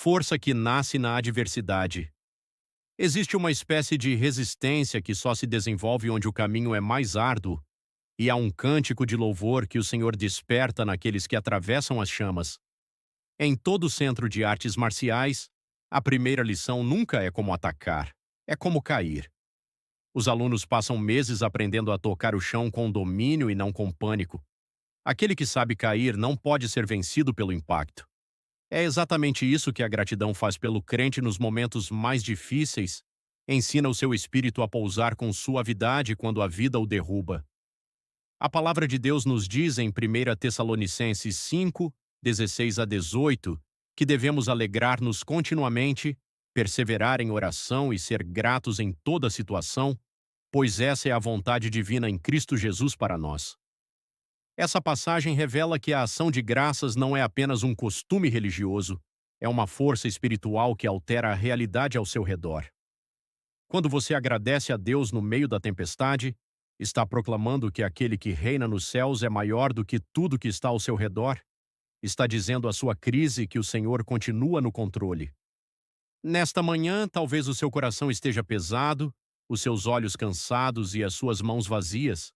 força que nasce na adversidade. Existe uma espécie de resistência que só se desenvolve onde o caminho é mais árduo, e há um cântico de louvor que o Senhor desperta naqueles que atravessam as chamas. Em todo centro de artes marciais, a primeira lição nunca é como atacar, é como cair. Os alunos passam meses aprendendo a tocar o chão com domínio e não com pânico. Aquele que sabe cair não pode ser vencido pelo impacto. É exatamente isso que a gratidão faz pelo crente nos momentos mais difíceis. Ensina o seu espírito a pousar com suavidade quando a vida o derruba. A palavra de Deus nos diz em 1 Tessalonicenses 5, 16 a 18, que devemos alegrar-nos continuamente, perseverar em oração e ser gratos em toda situação, pois essa é a vontade divina em Cristo Jesus para nós. Essa passagem revela que a ação de graças não é apenas um costume religioso, é uma força espiritual que altera a realidade ao seu redor. Quando você agradece a Deus no meio da tempestade, está proclamando que aquele que reina nos céus é maior do que tudo que está ao seu redor. Está dizendo à sua crise que o Senhor continua no controle. Nesta manhã, talvez o seu coração esteja pesado, os seus olhos cansados e as suas mãos vazias.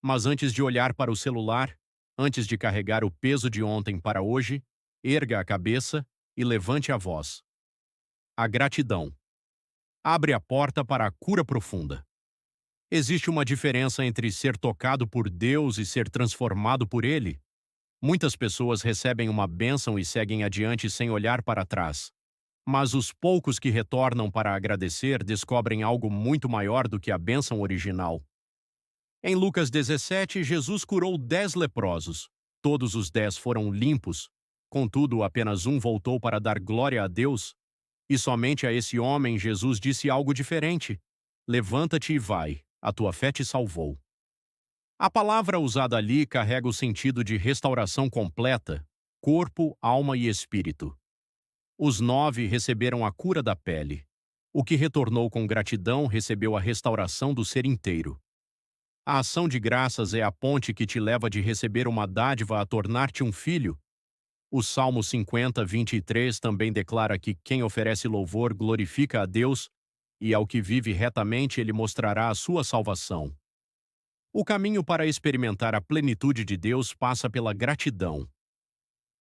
Mas antes de olhar para o celular, antes de carregar o peso de ontem para hoje, erga a cabeça e levante a voz. A gratidão abre a porta para a cura profunda. Existe uma diferença entre ser tocado por Deus e ser transformado por Ele. Muitas pessoas recebem uma bênção e seguem adiante sem olhar para trás. Mas os poucos que retornam para agradecer descobrem algo muito maior do que a bênção original. Em Lucas 17, Jesus curou 10 leprosos. Todos os 10 foram limpos. Contudo, apenas um voltou para dar glória a Deus. E somente a esse homem Jesus disse algo diferente. Levanta-te e vai, a tua fé te salvou. A palavra usada ali carrega o sentido de restauração completa, corpo, alma e espírito. Os 9 receberam a cura da pele. O que retornou com gratidão recebeu a restauração do ser inteiro. A ação de graças é a ponte que te leva de receber uma dádiva a tornar-te um filho. O Salmo 50, 23 também declara que quem oferece louvor glorifica a Deus, e ao que vive retamente ele mostrará a sua salvação. O caminho para experimentar a plenitude de Deus passa pela gratidão.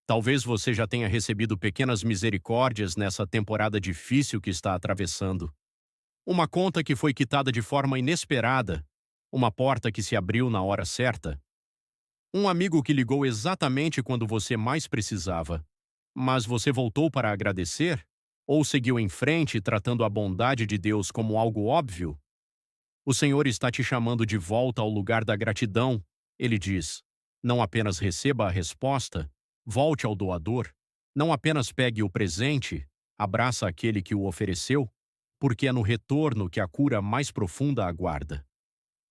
Talvez você já tenha recebido pequenas misericórdias nessa temporada difícil que está atravessando. Uma conta que foi quitada de forma inesperada, uma porta que se abriu na hora certa. Um amigo que ligou exatamente quando você mais precisava. Mas você voltou para agradecer? Ou seguiu em frente tratando a bondade de Deus como algo óbvio? O Senhor está te chamando de volta ao lugar da gratidão. Ele diz: não apenas receba a resposta, volte ao doador. Não apenas pegue o presente, abraça aquele que o ofereceu, porque é no retorno que a cura mais profunda aguarda.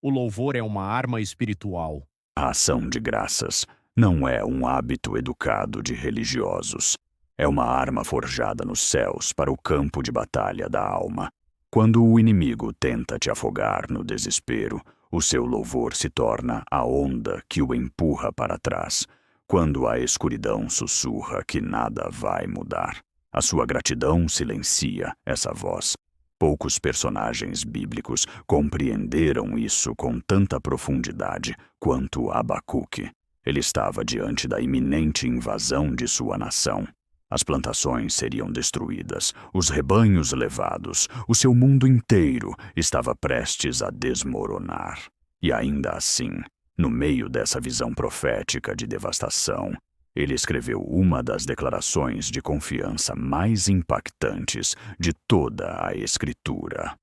O louvor é uma arma espiritual. A ação de graças não é um hábito educado de religiosos. É uma arma forjada nos céus para o campo de batalha da alma. Quando o inimigo tenta te afogar no desespero, o seu louvor se torna a onda que o empurra para trás. Quando a escuridão sussurra que nada vai mudar, a sua gratidão silencia essa voz. Poucos personagens bíblicos compreenderam isso com tanta profundidade quanto Abacuque. Ele estava diante da iminente invasão de sua nação. As plantações seriam destruídas, os rebanhos levados, o seu mundo inteiro estava prestes a desmoronar. E ainda assim, no meio dessa visão profética de devastação, ele escreveu uma das declarações de confiança mais impactantes de toda a Escritura.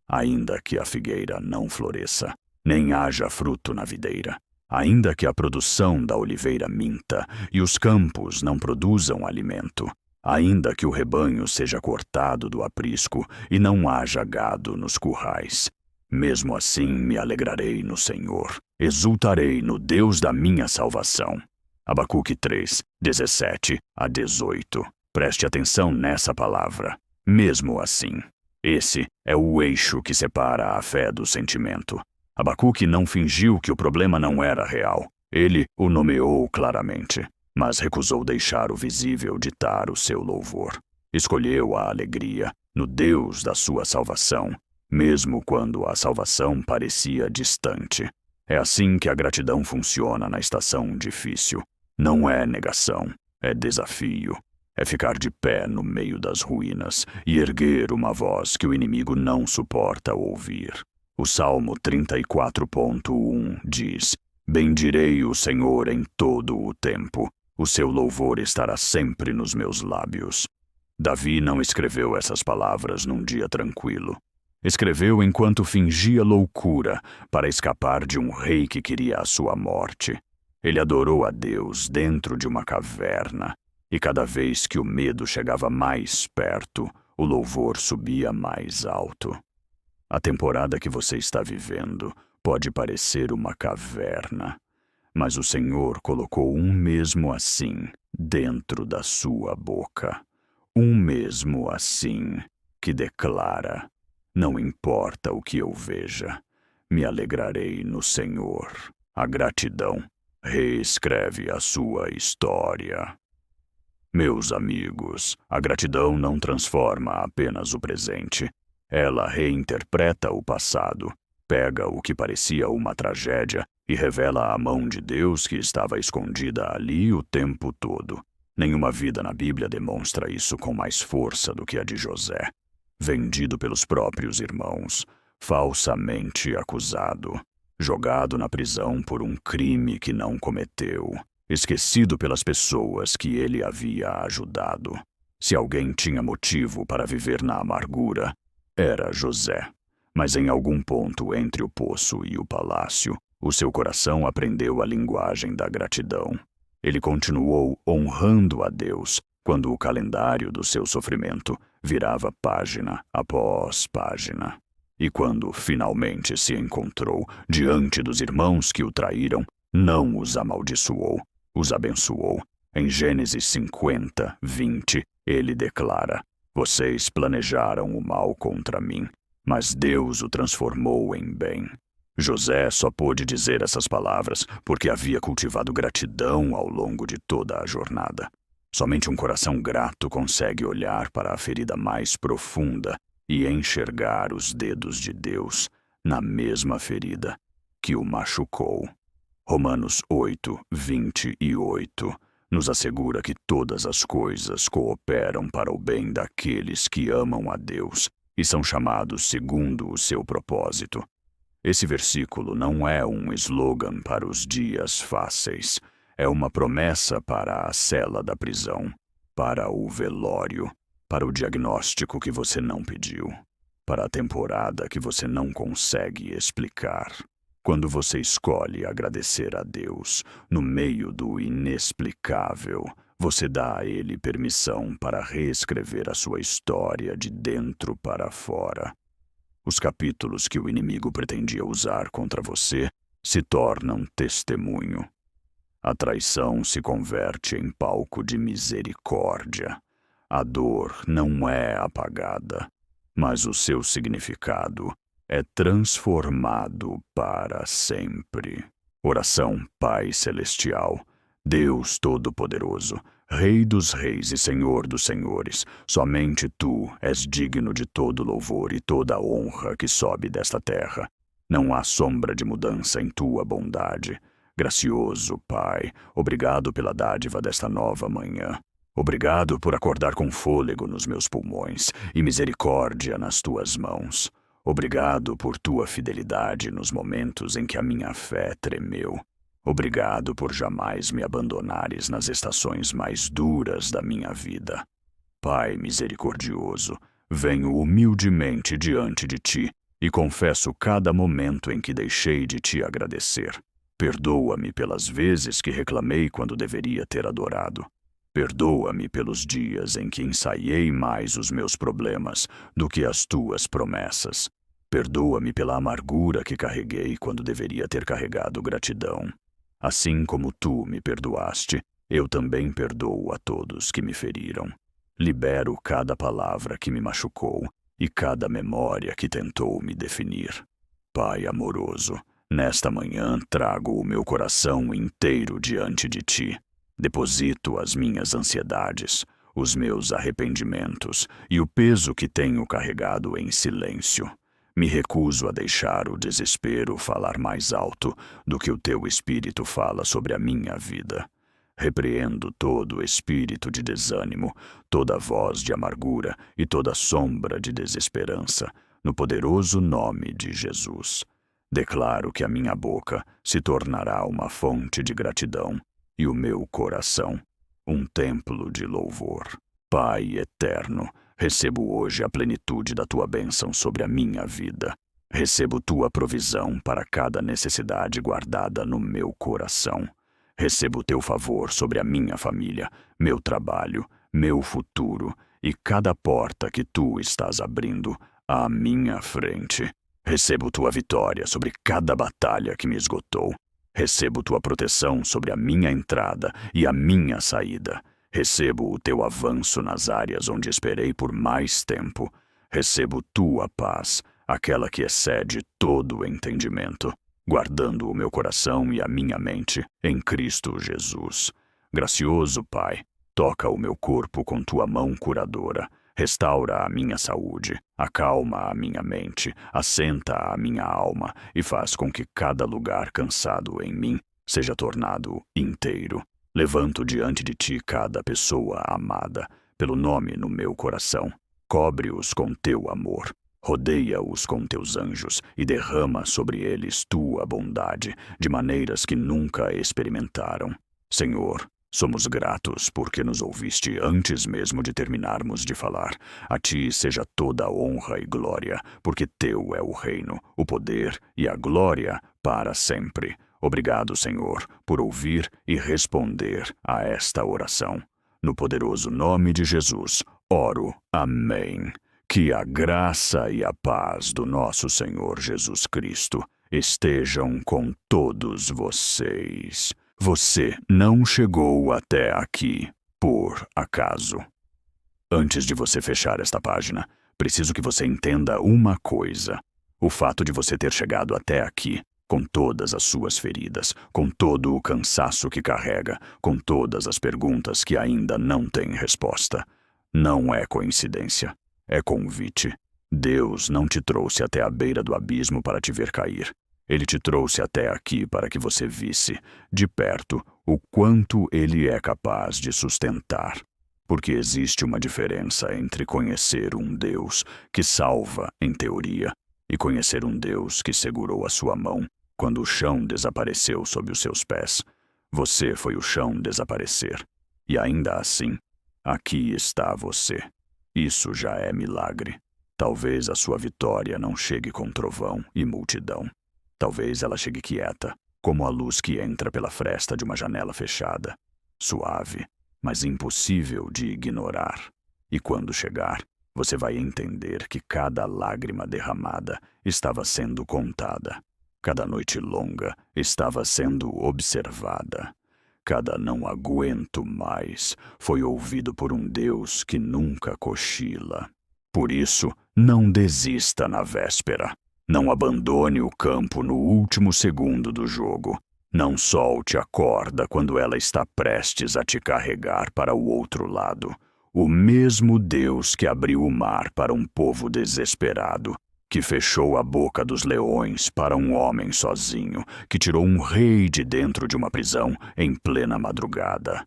Ainda que a figueira não floresça, nem haja fruto na videira, ainda que a produção da oliveira minta e os campos não produzam alimento, ainda que o rebanho seja cortado do aprisco e não haja gado nos currais, mesmo assim me alegrarei no Senhor, exultarei no Deus da minha salvação. Abacuque 3, 17 a 18. Preste atenção nessa palavra. Mesmo assim. Esse é o eixo que separa a fé do sentimento. Abacuque não fingiu que o problema não era real. Ele o nomeou claramente. mas recusou deixar o visível ditar o seu louvor. Escolheu a alegria no Deus da sua salvação, mesmo quando a salvação parecia distante. É assim que a gratidão funciona na estação difícil. Não é negação, é desafio. É ficar de pé no meio das ruínas e erguer uma voz que o inimigo não suporta ouvir. O Salmo 34.1 diz: Bendirei o Senhor em todo o tempo. O seu louvor estará sempre nos meus lábios. Davi não escreveu essas palavras num dia tranquilo. Escreveu enquanto fingia loucura para escapar de um rei que queria a sua morte. Ele adorou a Deus dentro de uma caverna, e cada vez que o medo chegava mais perto, o louvor subia mais alto. A temporada que você está vivendo pode parecer uma caverna, mas o Senhor colocou um mesmo assim dentro da sua boca. Um mesmo assim que declara: não importa o que eu veja, me alegrarei no Senhor. A gratidão reescreve a sua história. Meus amigos, a gratidão não transforma apenas o presente. Ela reinterpreta o passado, pega o que parecia uma tragédia e revela a mão de Deus que estava escondida ali o tempo todo. Nenhuma vida na Bíblia demonstra isso com mais força do que a de José. Vendido pelos próprios irmãos, falsamente acusado, jogado na prisão por um crime que não cometeu, esquecido pelas pessoas que ele havia ajudado. Se alguém tinha motivo para viver na amargura, era José. Mas em algum ponto entre o poço e o palácio, o seu coração aprendeu a linguagem da gratidão. Ele continuou honrando a Deus quando o calendário do seu sofrimento virava página após página. E quando finalmente se encontrou diante dos irmãos que o traíram, não os amaldiçoou, os abençoou. Em Gênesis 50:20, ele declara: Vocês planejaram o mal contra mim, mas Deus o transformou em bem. José só pôde dizer essas palavras porque havia cultivado gratidão ao longo de toda a jornada. Somente um coração grato consegue olhar para a ferida mais profunda e enxergar os dedos de Deus na mesma ferida que o machucou. Romanos 8:28 nos assegura que todas as coisas cooperam para o bem daqueles que amam a Deus e são chamados segundo o seu propósito. Esse versículo não é um slogan para os dias fáceis. É uma promessa para a cela da prisão, para o velório, para o diagnóstico que você não pediu, para a temporada que você não consegue explicar. Quando você escolhe agradecer a Deus no meio do inexplicável, você dá a Ele permissão para reescrever a sua história de dentro para fora. Os capítulos que o inimigo pretendia usar contra você se tornam testemunho. A traição se converte em palco de misericórdia. A dor não é apagada, mas o seu significado é transformado para sempre. Oração, Pai Celestial, Deus Todo-Poderoso, Rei dos Reis e Senhor dos Senhores, somente Tu és digno de todo louvor e toda honra que sobe desta terra. Não há sombra de mudança em Tua bondade. Gracioso Pai, obrigado pela dádiva desta nova manhã. Obrigado por acordar com fôlego nos meus pulmões e misericórdia nas Tuas mãos. Obrigado por Tua fidelidade nos momentos em que a minha fé tremeu. Obrigado por jamais me abandonares nas estações mais duras da minha vida. Pai misericordioso, venho humildemente diante de Ti e confesso cada momento em que deixei de Te agradecer. Perdoa-me pelas vezes que reclamei quando deveria ter adorado. Perdoa-me pelos dias em que ensaiei mais os meus problemas do que as Tuas promessas. Perdoa-me pela amargura que carreguei quando deveria ter carregado gratidão. Assim como Tu me perdoaste, eu também perdoo a todos que me feriram. Libero cada palavra que me machucou e cada memória que tentou me definir. Pai amoroso, nesta manhã trago o meu coração inteiro diante de Ti. Deposito as minhas ansiedades, os meus arrependimentos e o peso que tenho carregado em silêncio. Me recuso a deixar o desespero falar mais alto do que o teu espírito fala sobre a minha vida. Repreendo todo espírito de desânimo, toda voz de amargura e toda sombra de desesperança, no poderoso nome de Jesus. Declaro que a minha boca se tornará uma fonte de gratidão e o meu coração um templo de louvor. Pai eterno, recebo hoje a plenitude da tua bênção sobre a minha vida. Recebo tua provisão para cada necessidade guardada no meu coração. Recebo teu favor sobre a minha família, meu trabalho, meu futuro e cada porta que tu estás abrindo à minha frente. Recebo tua vitória sobre cada batalha que me esgotou. Recebo tua proteção sobre a minha entrada e a minha saída. Recebo o teu avanço nas áreas onde esperei por mais tempo. Recebo tua paz, aquela que excede todo o entendimento, guardando o meu coração e a minha mente em Cristo Jesus. Gracioso Pai, toca o meu corpo com tua mão curadora. Restaura a minha saúde, acalma a minha mente, assenta a minha alma e faz com que cada lugar cansado em mim seja tornado inteiro. Levanto diante de ti cada pessoa amada, pelo nome no meu coração. Cobre-os com teu amor, rodeia-os com teus anjos e derrama sobre eles tua bondade, de maneiras que nunca experimentaram. Senhor, somos gratos porque nos ouviste antes mesmo de terminarmos de falar. A ti seja toda a honra e glória, porque teu é o reino, o poder e a glória para sempre. Obrigado, Senhor, por ouvir e responder a esta oração. No poderoso nome de Jesus, oro. Amém. Que a graça e a paz do nosso Senhor Jesus Cristo estejam com todos vocês. Você não chegou até aqui por acaso. Antes de você fechar esta página, preciso que você entenda uma coisa. O fato de você ter chegado até aqui, com todas as suas feridas, com todo o cansaço que carrega, com todas as perguntas que ainda não têm resposta, não é coincidência, é convite. Deus não te trouxe até a beira do abismo para te ver cair. Ele te trouxe até aqui para que você visse, de perto, o quanto Ele é capaz de sustentar. Porque existe uma diferença entre conhecer um Deus que salva, em teoria, e conhecer um Deus que segurou a sua mão quando o chão desapareceu sob os seus pés. Você foi o chão desaparecer. E ainda assim, aqui está você. Isso já é milagre. Talvez a sua vitória não chegue com trovão e multidão. Talvez ela chegue quieta, como a luz que entra pela fresta de uma janela fechada. Suave, mas impossível de ignorar. E quando chegar, você vai entender que cada lágrima derramada estava sendo contada. Cada noite longa estava sendo observada. Cada não aguento mais foi ouvido por um Deus que nunca cochila. Por isso, não desista na véspera. Não abandone o campo no último segundo do jogo. Não solte a corda quando ela está prestes a te carregar para o outro lado. O mesmo Deus que abriu o mar para um povo desesperado, que fechou a boca dos leões para um homem sozinho, que tirou um rei de dentro de uma prisão em plena madrugada.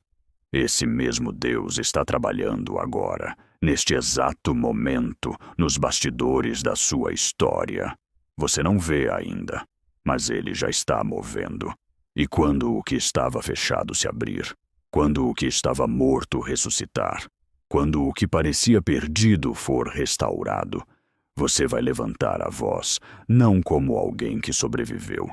Esse mesmo Deus está trabalhando agora, neste exato momento, nos bastidores da sua história. Você não vê ainda, mas ele já está movendo. E quando o que estava fechado se abrir, quando o que estava morto ressuscitar, quando o que parecia perdido for restaurado, você vai levantar a voz, não como alguém que sobreviveu,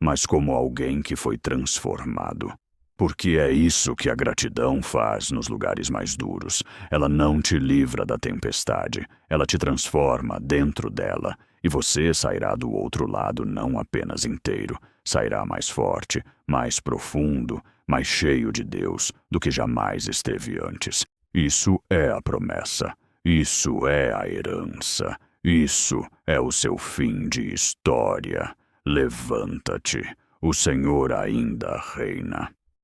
mas como alguém que foi transformado. Porque é isso que a gratidão faz nos lugares mais duros. Ela não te livra da tempestade, ela te transforma dentro dela. E você sairá do outro lado não apenas inteiro, sairá mais forte, mais profundo, mais cheio de Deus do que jamais esteve antes. Isso é a promessa, isso é a herança, isso é o seu fim de história. Levanta-te, o Senhor ainda reina.